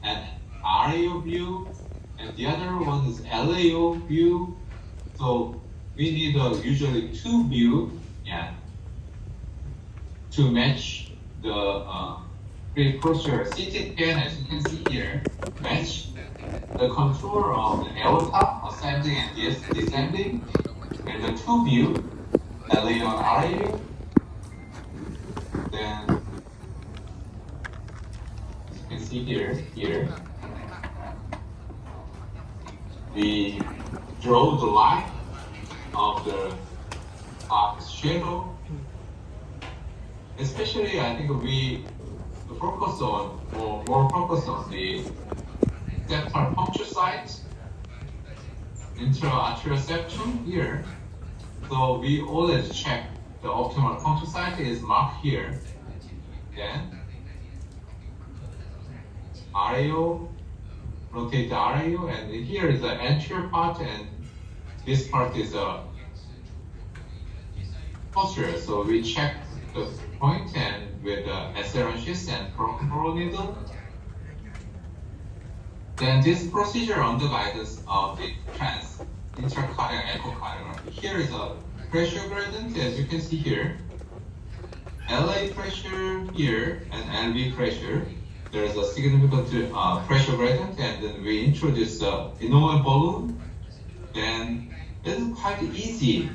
an RAO view, and the other one is LAO view. So we need usually two views, to match the pre-procedure CT scan, as you can see here, match the contour of the aorta ascending and descending, and the two view, LAO and RAO. Then as you can see here, we draw the line of the shadow. Especially, I think we focus on more focus on the septal puncture site, intra-arterial septum here. So we always check the optimal puncture site is marked here. Then RAO, rotate the RAO, and here is the anterior part, and this part is a posterior. So we check the point and with the SRHs and proctoral needle. Then this procedure under guidance of the trans intracardiac echocardiography. Here is a pressure gradient, as you can see here. LA pressure here and LV pressure. There is a significant pressure gradient, and then we introduce the innovative balloon. Then this is quite easy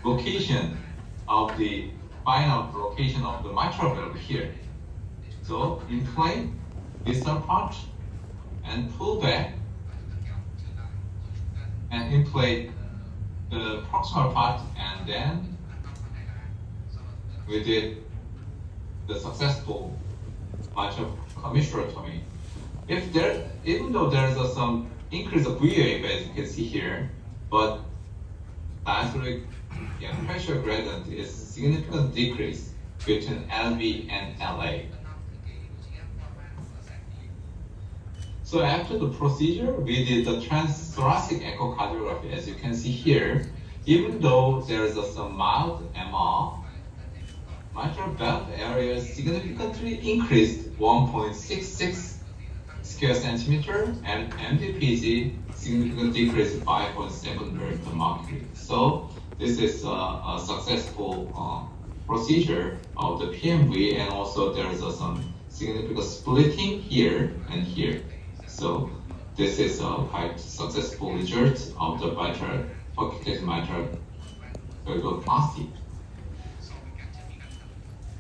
location of the final location of the mitral valve here. So incline distal part and pull back and inflate the proximal part, and then we did the successful mitral commissurotomy. Even though there is some increase of V wave, as you can see here, but diastolic pressure gradient is significant decrease between LV and LA. So after the procedure, we did the transthoracic echocardiography, as you can see here. Even though there is some mild MR, mitral valve area significantly increased 1.66 square centimeter, and MDPG significantly decreased 5.7 mmHg. So this is a successful procedure of the PMV, and also there is some significant splitting here and here. So this is a quite successful result of the percutaneous mitral valvuloplasty.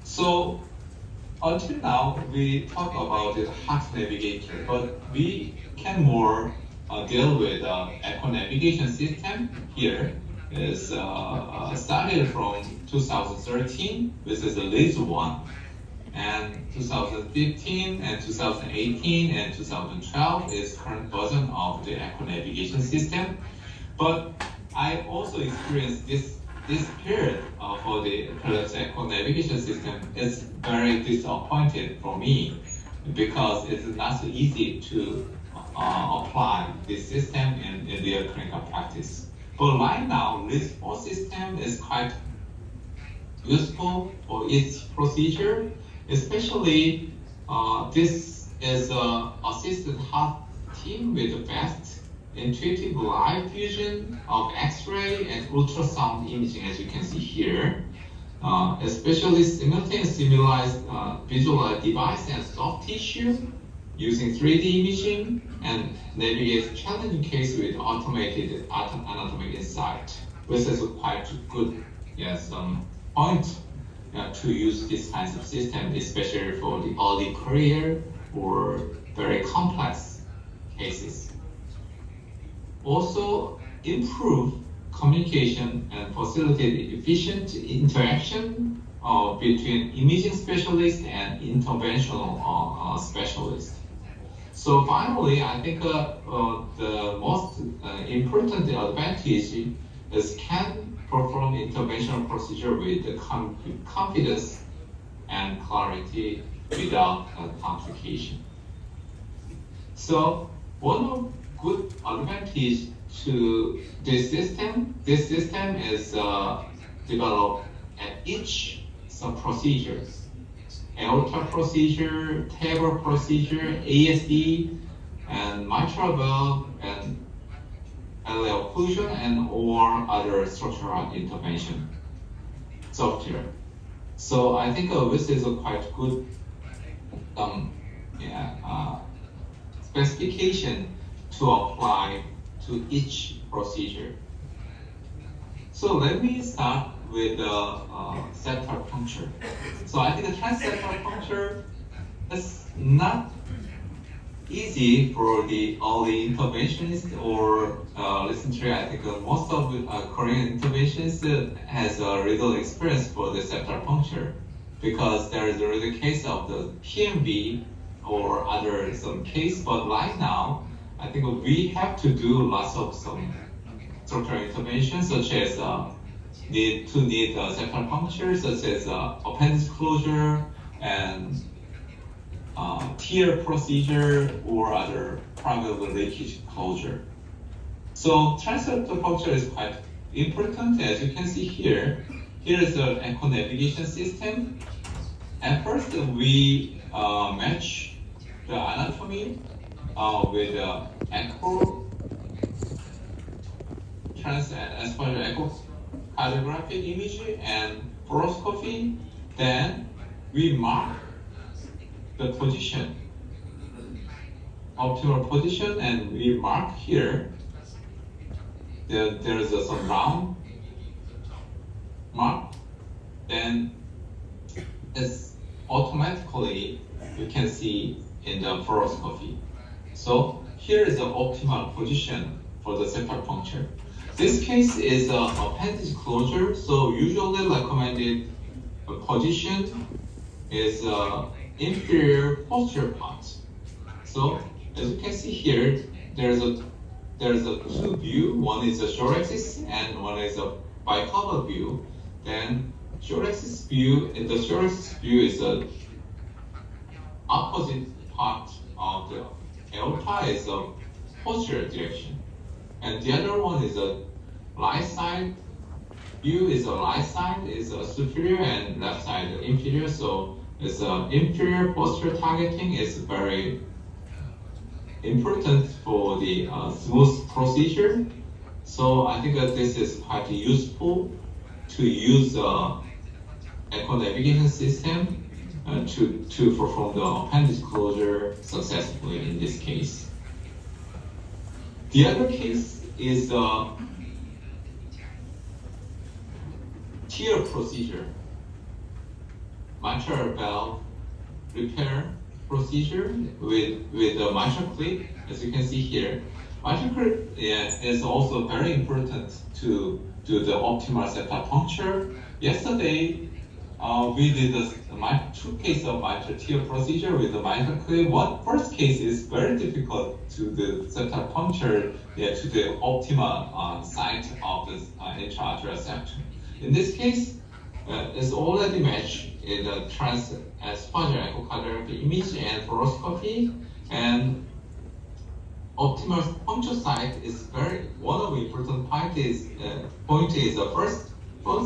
So until now, we talk about the heart navigation, but we can more deal with echo navigation system. Here is started from 2013. This is the latest one, and 2015 and 2018 and 2012 is current version of the echo navigation system. But I also experienced this period for the Pilot's echo navigation system is very disappointed for me, because it's not so easy to apply this system in their clinical practice. But right now, this whole system is quite useful for its procedure, especially this is assisted heart team with fast intuitive live fusion of X-ray and ultrasound imaging, as you can see here, especially simultaneous stimulized visualized device and soft tissue using 3D imaging, and navigates challenging case with automated anatomic insight. This is quite good point to use this kind of system, especially for the early career or very complex cases. Also improve communication and facilitate efficient interaction between imaging specialists and interventional specialists. So finally, I think the most important advantage is can perform interventional procedure with the confidence and clarity without complication. So one good advantage to this system is developed at each sub-procedure. aorta procedure, TAVR procedure, ASD, and mitral valve, and LL occlusion, and or other structural intervention software. So I think this is a quite good specification to apply to each procedure. So let me start with septal puncture. So I think the transseptal puncture is not easy for the early interventionists or recently. I think most of Korean interventionists has a little experience for the septal puncture because there is already a case of the PMV or other some case. But right now, I think we have to do lots of some structural interventions such as need septal puncture, such as appendage closure and tear procedure or other private leakage closure. So transseptal puncture is quite important. As you can see here, here is the echo navigation system. At first, we match the anatomy with echo echocardiographic image and fluoroscopy. Then we mark the position, optimal position, and we mark here. There is some round mark. Then it's automatically you can see in the fluoroscopy. So here is the optimal position for the septal puncture. This case is appendage closure, so usually recommended position is inferior posterior part. So as you can see here, there's a two view. One is a short axis and one is a bicular view. Then short axis view, the short axis view is the opposite part of the aorta is a posterior direction, and the other one is a right side view. Is a right side is a superior and left side inferior. So it's inferior posterior targeting is very important for the smooth procedure. So I think that this is quite useful to use echo navigation system to perform the appendage closure successfully in this case. The other case is the tear procedure, mitral valve repair procedure with the mitral clip. As you can see here, mitral clip is also very important to do the optimal septal puncture. Yesterday, we did two cases of mitral tear procedure with the mitral clip. First case is very difficult to the septal puncture to the optimal site of the intra-arterial septum. In this case, it's already matched in the transponder echocardiography image and fluoroscopy, and optimal puncture site is one of the important point is the first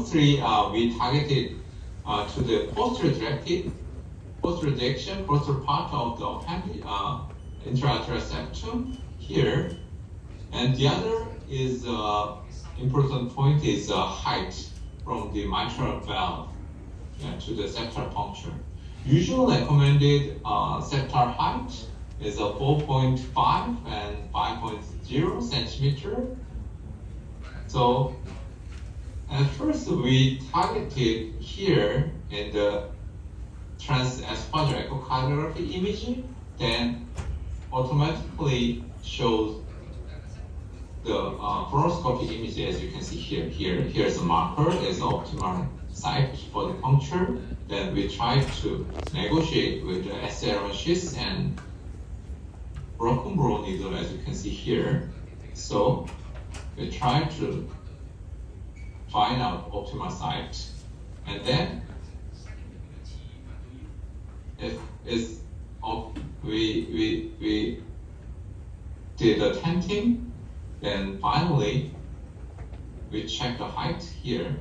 three we targeted to the posterior direction, posterior part of the appendage, intra-arterial septum here, and the other is important point is height from the mitral valve to the septal puncture. Usually recommended septal height is 4.5 and 5.0 centimeter. So at first we targeted here in the transesophageal echocardiography imaging, then automatically shows the fluoroscopy image. As you can see here. Here's a marker as the optimal site for the puncture. Then we try to negotiate with the SL schist and broken bone needle, as you can see here. So we try to find out optimal site, and then if it's we did the tenting. Then finally, we check the height here.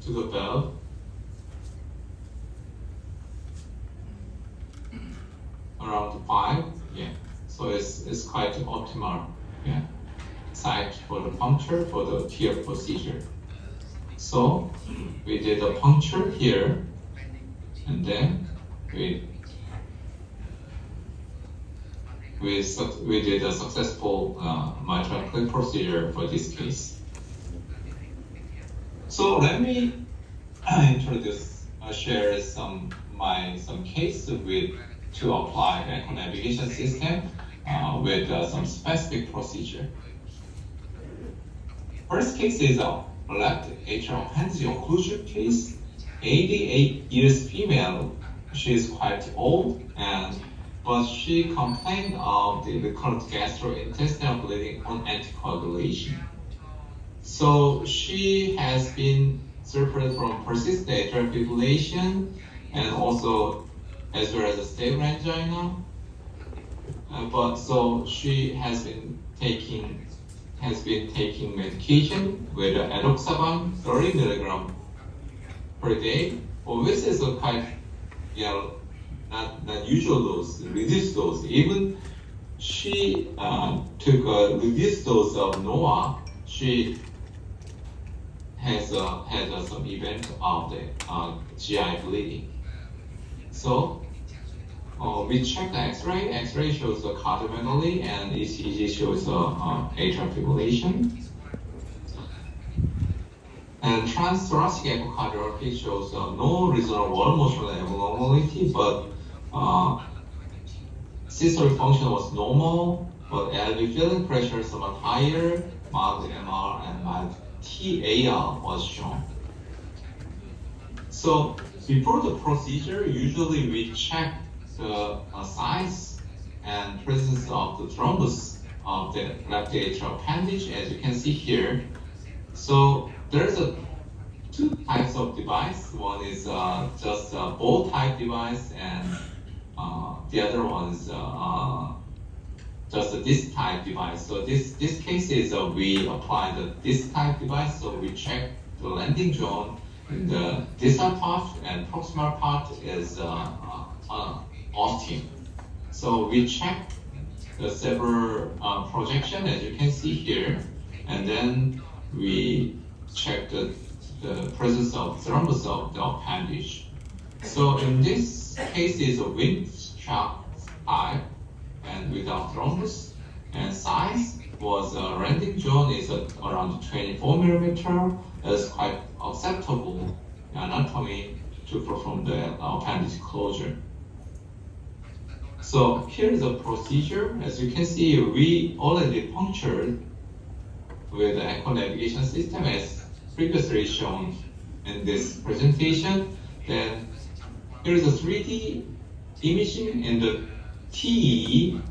to the valve. Around 5, yeah. So it's quite optimal, yeah, site for the puncture for the tear procedure. So we did a puncture here, and then we did a successful mitral clip procedure for this case. So let me share some case to apply echo navigation system with some specific procedure. First case is a left atrial appendage occlusion case. 88 years female. She is quite old, but she complained of the recurrent gastrointestinal bleeding on anticoagulation. So she has been suffered from persistent atrial fibrillation and also as well as a stable angina. But so she has been taking medication with edoxaban 30 milligram per day. Well, this is a quite not usual dose, reduced dose. Even she took a reduced dose of NÅ1. She has had some event of the GI bleeding. So we checked the X-ray. X-ray shows the cardiomegaly, and ECG shows atrial fibrillation. And transthoracic echocardiography shows no regional wall motion abnormality, but systolic function was normal, but LV filling pressure somewhat higher, mild MR and mild TAR was shown. So before the procedure, usually we check the size and presence of the thrombus of the left atrial appendage, as you can see here. So there's two types of device. One is just a bowl type device, and the other one is just a disc type device. So this case is we apply the disc type device. So we check the landing zone. The distal part and proximal part is ostium. So we check the several projection, as you can see here, and then we check the presence of thrombus of the appendage. So in this case is a wind shock type and without thrombus, and size was landing zone is around 24 millimeter. Is quite acceptable anatomy to perform the appendage closure. So here is a procedure. As you can see, we already punctured with the echo navigation system as previously shown in this presentation. Then here is a 3D imaging, and the TE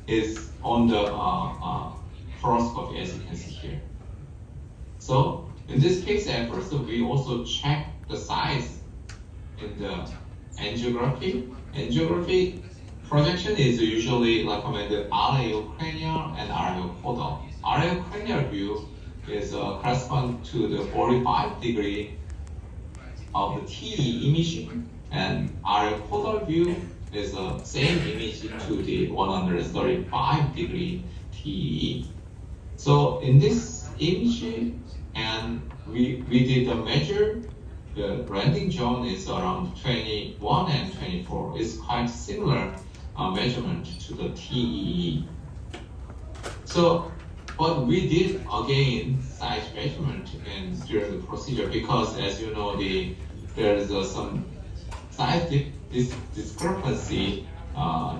is on the fluoroscopy, as you can see here. So in this case, at first we also check the size in the angiography. Angiography projection is usually recommended RAO-cranial and RAO-caudal. RAO-cranial view is correspond to the 45 degree of the TE imaging, and RAO-caudal view is the same image to the 135 degree TE. So in this image, and we did a measure, the landing zone is around 21 and 24. It's quite similar measurement to the TEE. So, but we did again size measurement during the procedure, because as you know, there is some size discrepancy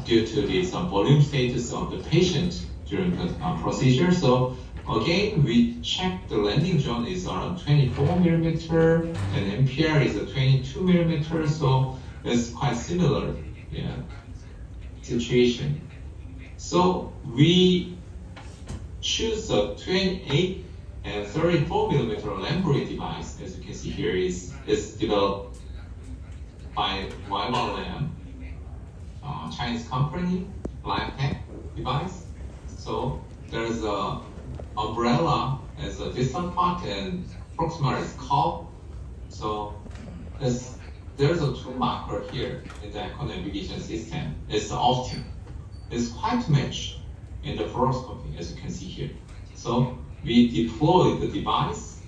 due to some volume status of the patient during the procedure. So again, we check the landing zone is around 24 millimeter, and MPR is 22 millimeter. So it's quite similar, situation. So we choose a 28 and 34 millimeter Lamborghini device. As you can see here, is developed by YYLM, Chinese company, LifeTech device. So there's a umbrella as a distal part, and proximal is curved So there's a two marker here in the echo navigation system. It's optim. It's quite matched in the fluoroscopy, as you can see here. So we deploy the device,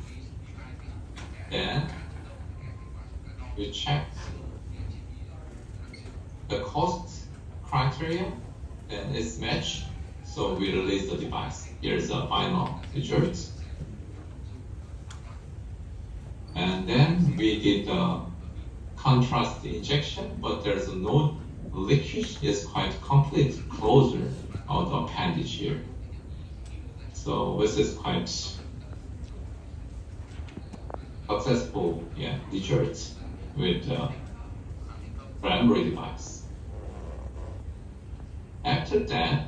then we check the cost criteria, then it's matched. So we release the device. Here's the final result. And then we did the contrast injection, but there's no leakage. It's quite complete closure of the appendage here. So this is quite successful result with the primary device. After that,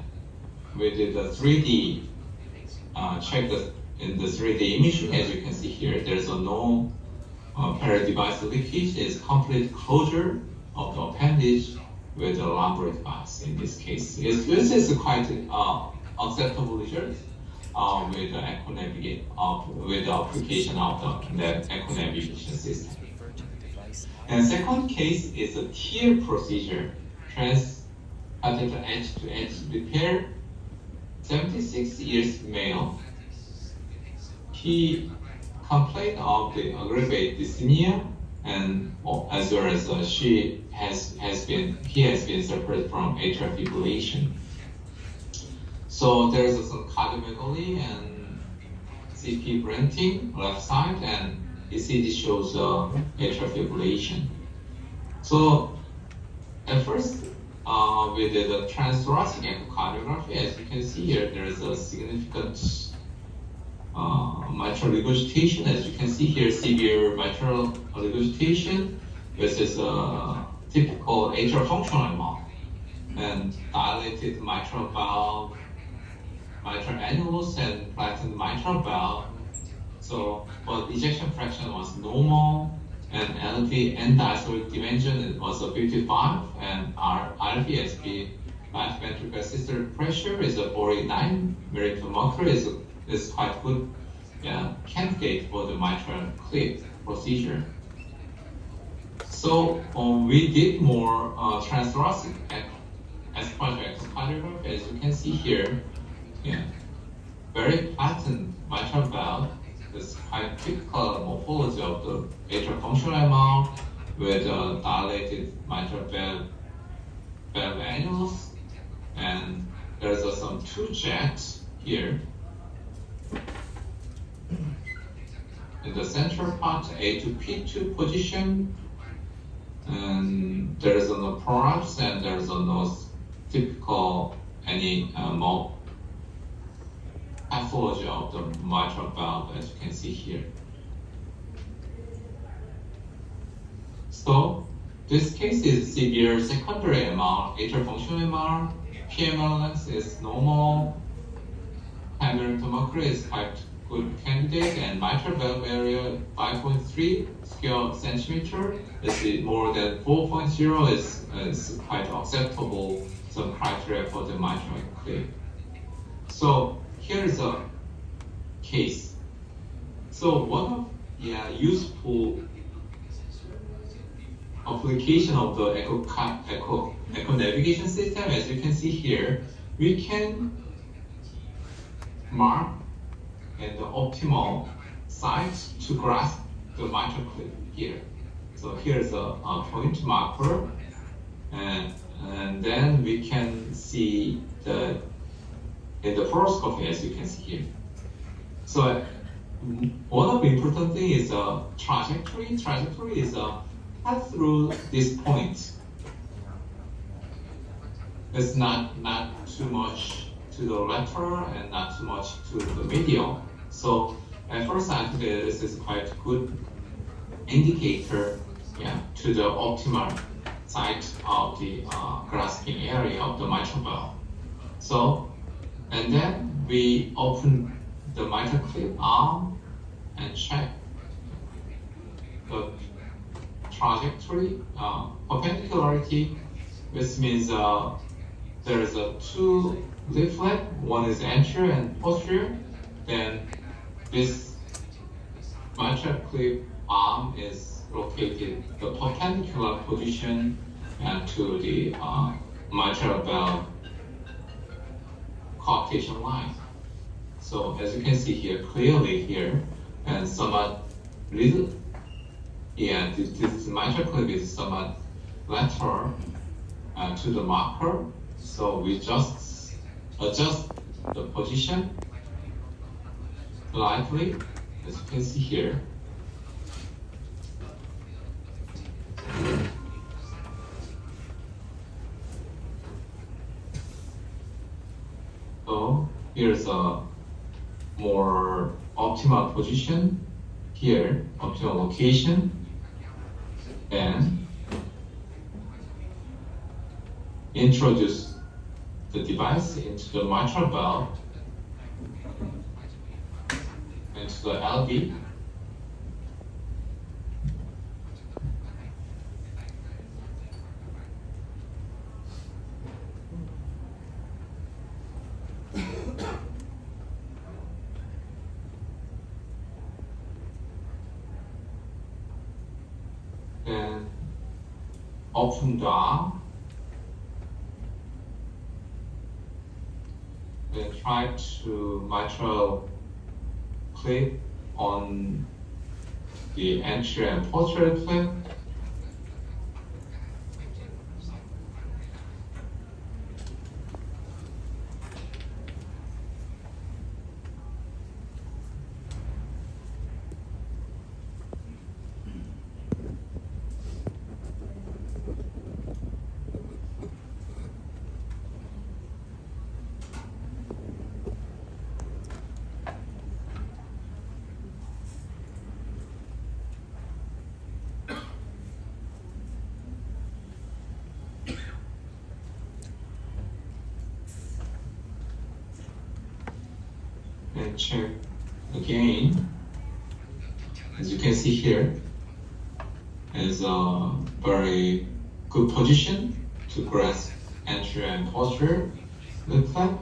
we did a 3D check in the 3D imaging. As you can see here, there's no peri-device leakage. It's complete closure of the appendage with a lumbar device. In this case, this is quite acceptable result with the echo navigation with the application of the echo navigation system. And second case is a TIR procedure, transcatheter edge-to-edge repair. 76 years male. He complained of the aggravated dyspnea, and as well as he has been suffered from atrial fibrillation. So there is some cardiomegaly and CP printing left side, and ECG shows atrial fibrillation. So at first, we did a transthoracic echocardiography. As you can see here, there is a significant mitral regurgitation. As you can see here, severe mitral regurgitation. This is a typical atrial functional amount, and dilated mitral valve, mitral annulus, and flattened mitral valve. So, but ejection fraction was normal, and LV end diastolic dimension was 55, and RVSP, right ventricular systolic pressure, is 49 mmHg. Is quite good candidate for the mitral clip procedure. So we did more transthoracic echocardiography. As you can see here, very flattened mitral valve. It's quite typical morphology of the atrial functional amount with dilated mitral valve annulus, and there's some two jets here. In the central part, A to P2 position, and there is no prolapse, and there is no typical any pathology of the mitral valve, as you can see here. So this case is severe secondary MR, atrial functional MR, PML length is normal, primary tomography is quite good candidate, and mitral valve area 5.3 square centimeter. Is more than 4.0 is quite acceptable some criteria for the mitral clip. So here is a case. So one of useful application of the echo navigation system, as you can see here, we can mark at the optimal site to grasp the mitral clip here. So here's a point marker, and then we can see in the fluoroscopy, as you can see here. So one of the important thing is trajectory. Trajectory is pass through this point. It's not too much to the lateral and not too much to the medial. So at first I think this is quite good indicator to the optimal site of the grasping area of the mitral valve. So, and then we open the mitral clip arm and check the trajectory, perpendicularity, which means there is two leaflet, one is anterior and posterior. Then this mitral clip arm is located the perpendicular position to the mitral valve coaptation line. So as you can see here, clearly here, and somewhat little, this mitral clip is somewhat lateral to the marker. So we just adjust the position slightly, as you can see here. So here's a more optimal position here, optimal location, and introduce the device into the mitral valve, into the LV. Then open the arm and try to mitral clip on the anterior and posterior clip. And check again. As you can see here, is a very good position to grasp anterior and posterior lip flap.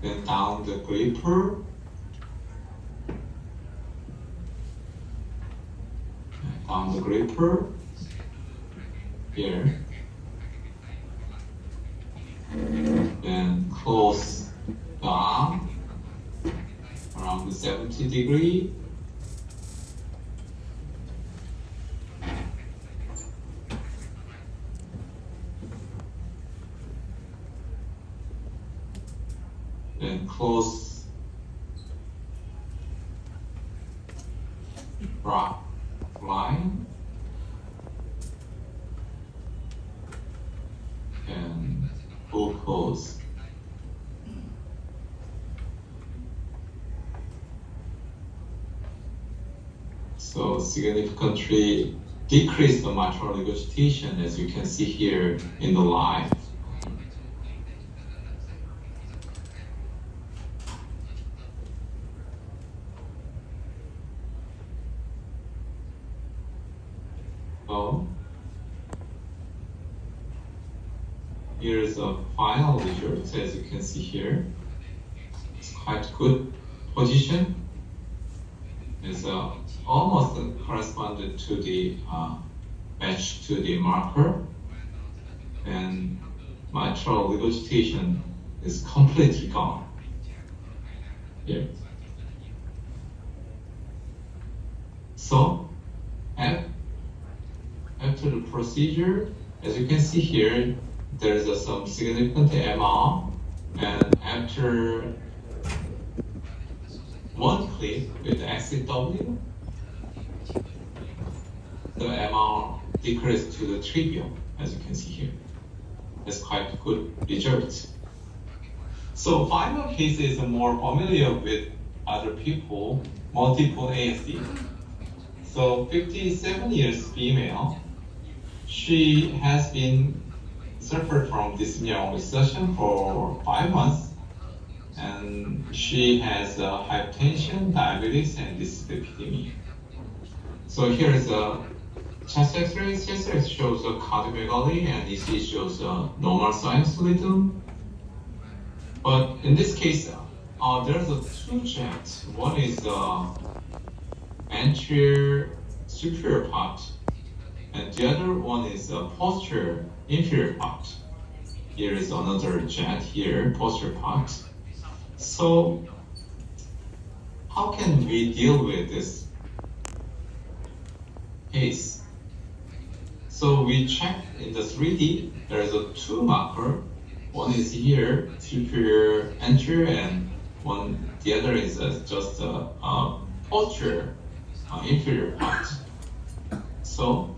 Then down the gripper. Down the gripper here. Then close the arm around the 70 degree. Then close rock line and glucose. So significantly decrease the mitral regurgitation, as you can see here in the line. So here's a final result, as you can see here. It's quite good position. It's almost corresponded to the match to the marker, and mitral regurgitation is completely gone here. So after the procedure, as you can see here, there is some significant MR, and after one clip with XCW, the MR decreased to the trivial, as you can see here. That's quite good results. So final case is more familiar with other people, multiple ASD. So 57 years female, she has been suffered from dyspnea recession for 5 months, and she has hypertension, diabetes, and dyslipidemia. So here is a Chest X-ray shows cardiomegaly and ECG shows normal sinusoidum. But in this case, there's two jets. One is anterior superior part, and the other one is posterior inferior part. Here is another jet here, posterior part. So how can we deal with this case? So we check in the 3D, there is a two marker. One is here, superior anterior, and the other is just posterior inferior part. So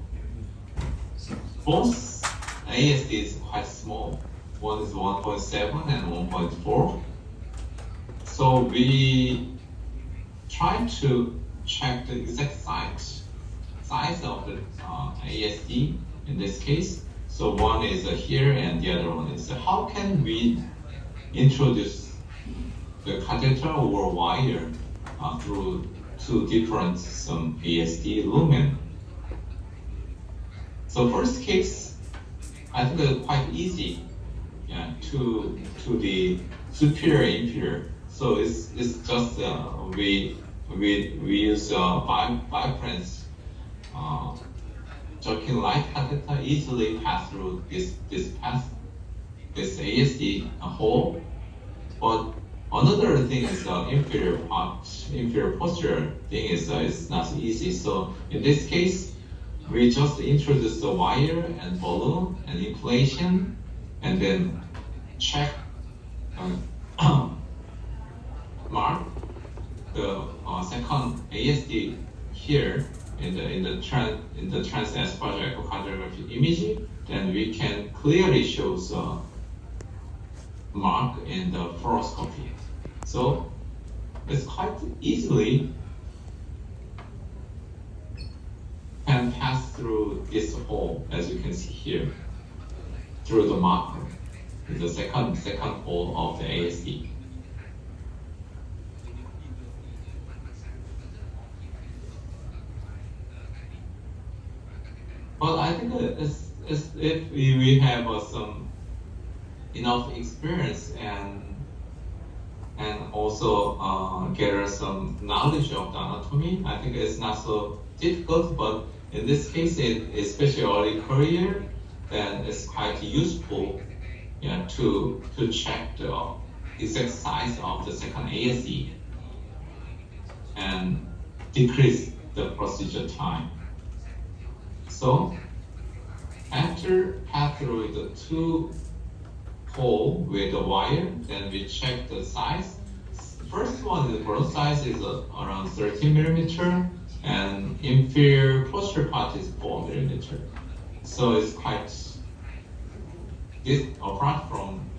both ASD is quite small. One is 1.7 and 1.4. So we try to check the exact size of the ASD in this case. So one is here and the other one is how can we introduce the catheter or wire through two different ASD lumen. So first case, I think it's quite easy to the superior inferior. So it's just we use biprens joking light catheter easily pass through this ASD hole. But another thing is inferior posterior thing is not easy. So in this case, we just introduce the wire and balloon and inflation, and then check mark the second ASD here in the trans-esophageal echocardiography image. Then we can clearly show the mark in the fluoroscopy. So it's quite easily can pass through this hole, as you can see here, through the marker, the second hole of the ASD. But I think it's if we have some enough experience and also gather some knowledge of the anatomy, I think it's not so difficult. But in this case, especially early career, then it's quite useful to check the exact size of the second ASD and decrease the procedure time. So after pass through the two hole with the wire, then we check the size. First one, the broad size is around 13 millimeter, and inferior posterior part is 4 millimeter. So it's quite apart from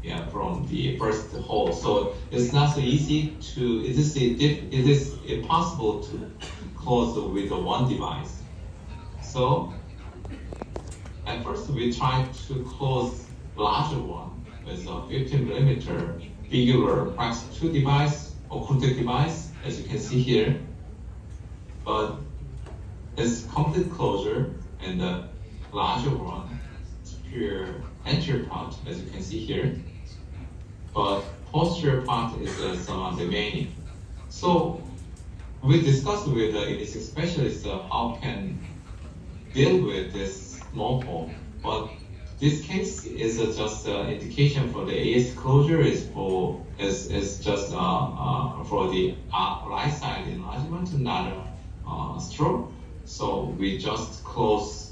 the first hole. So it's not so easy to. It is impossible to close with one device. So at first we try to close larger one with a 15 millimeter bigular Prax 2 device or occulted device, as you can see here. But it's complete closure, and the larger one, superior anterior part, as you can see here. But posterior part is some remaining. So we discussed with the EDC specialist how can deal with this small hole, but this case is just indication for the AS closure is just for the right side enlargement, not a stroke. So we just close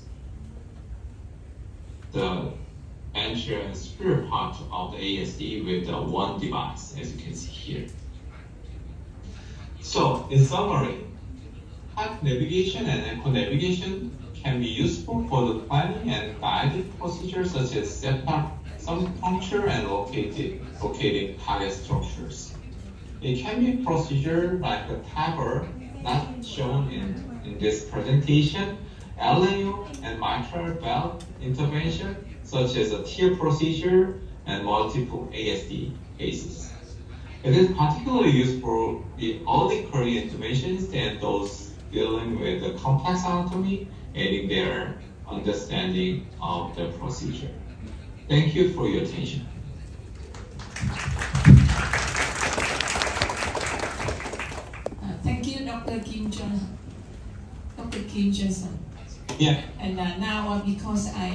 the anterior and superior part of the ASD with one device, as you can see here. So in summary, heart navigation and echo navigation can be useful for the planning and guided procedures such as septal puncture and locating target structures. It can be a procedure like a TAVR, not shown in this presentation, LAO and mitral valve intervention, such as a TEER procedure and multiple ASD cases. It is particularly used for the early career interventions and those dealing with the complex anatomy aiding their understanding of the procedure. Thank you for your attention. Thank you, Dr. Kim Johnson. Yeah. And now, because I